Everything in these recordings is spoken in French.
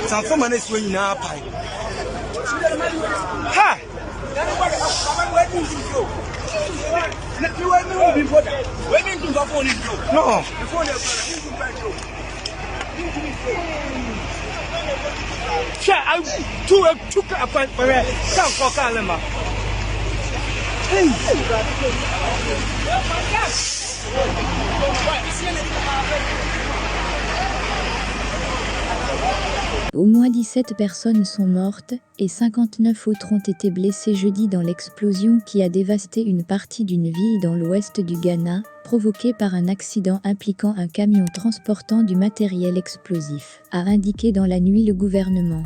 Transformer is when you now pay. Ha! No. I took a point for a can't for Kalema. Au moins 17 personnes sont mortes et 59 autres ont été blessées jeudi dans l'explosion qui a dévasté une partie d'une ville dans l'ouest du Ghana, provoquée par un accident impliquant un camion transportant du matériel explosif, a indiqué dans la nuit le gouvernement.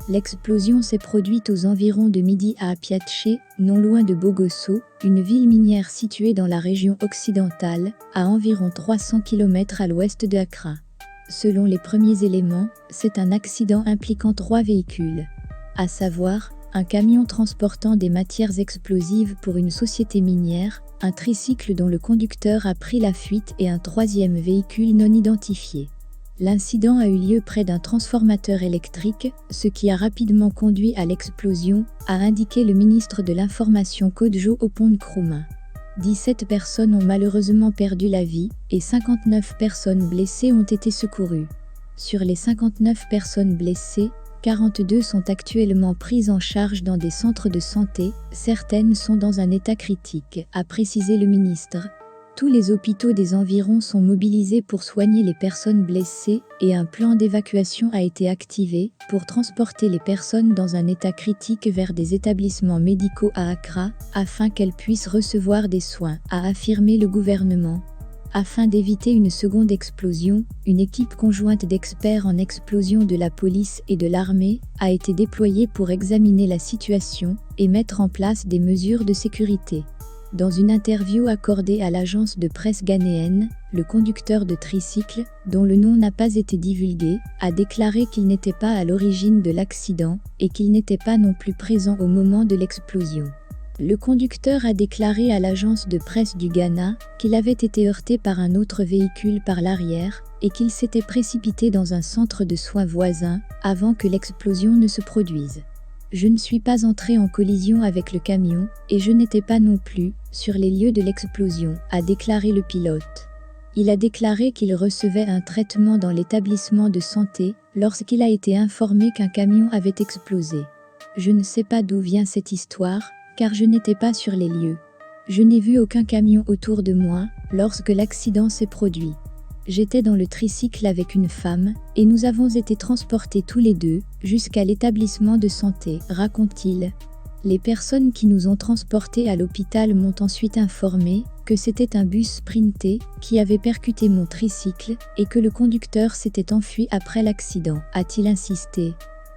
L'explosion s'est produite aux environs de midi à Apiaché, non loin de Bogosso, une ville minière située dans la région occidentale, à environ 300 km à l'ouest de Accra. Selon les premiers éléments, c'est un accident impliquant 3 véhicules, à savoir un camion transportant des matières explosives pour une société minière, un tricycle dont le conducteur a pris la fuite et un 3e véhicule non identifié. L'incident a eu lieu près d'un transformateur électrique, ce qui a rapidement conduit à l'explosion, a indiqué le ministre de l'Information Kodjo Opon-Nkrumah. 17 personnes ont malheureusement perdu la vie et 59 personnes blessées ont été secourues. Sur les 59 personnes blessées, 42 sont actuellement prises en charge dans des centres de santé, certaines sont dans un état critique, a précisé le ministre. Tous les hôpitaux des environs sont mobilisés pour soigner les personnes blessées et un plan d'évacuation a été activé pour transporter les personnes dans un état critique vers des établissements médicaux à Accra afin qu'elles puissent recevoir des soins, a affirmé le gouvernement. Afin d'éviter une seconde explosion, une équipe conjointe d'experts en explosion de la police et de l'armée a été déployée pour examiner la situation et mettre en place des mesures de sécurité. Dans une interview accordée à l'agence de presse ghanéenne, le conducteur de tricycle, dont le nom n'a pas été divulgué, a déclaré qu'il n'était pas à l'origine de l'accident et qu'il n'était pas non plus présent au moment de l'explosion. Le conducteur a déclaré à l'agence de presse du Ghana qu'il avait été heurté par un autre véhicule par l'arrière et qu'il s'était précipité dans un centre de soins voisin avant que l'explosion ne se produise. Je ne suis pas entré en collision avec le camion et je n'étais pas non plus sur les lieux de l'explosion, a déclaré le pilote. Il a déclaré qu'il recevait un traitement dans l'établissement de santé lorsqu'il a été informé qu'un camion avait explosé. Je ne sais pas d'où vient cette histoire, car je n'étais pas sur les lieux. Je n'ai vu aucun camion autour de moi lorsque l'accident s'est produit. J'étais dans le tricycle avec une femme et nous avons été transportés tous les deux jusqu'à l'établissement de santé, raconte-t-il. Les personnes qui nous ont transportés à l'hôpital m'ont ensuite informé que c'était un bus sprinté qui avait percuté mon tricycle et que le conducteur s'était enfui après l'accident, a-t-il insisté.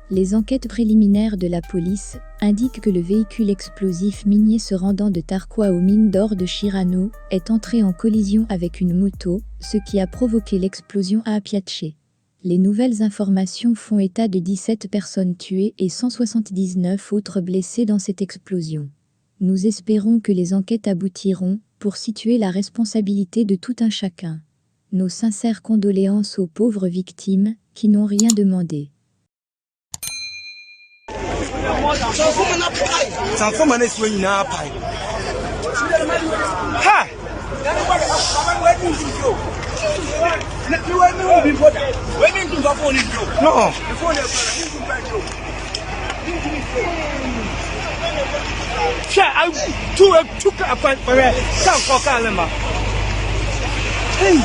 Les enquêtes préliminaires de la police indiquent que le véhicule explosif minier se rendant de Tarkwa aux mines d'or de Chirano est entré en collision avec une moto, ce qui a provoqué l'explosion à Apiaché. Les nouvelles informations font état de 17 personnes tuées et 179 autres blessées dans cette explosion. Nous espérons que les enquêtes aboutiront pour situer la responsabilité de tout un chacun. Nos sincères condoléances aux pauvres victimes qui n'ont rien demandé. Transformer is when you now pay. Ha! No. I took a point for a can't for Kalema. Hey!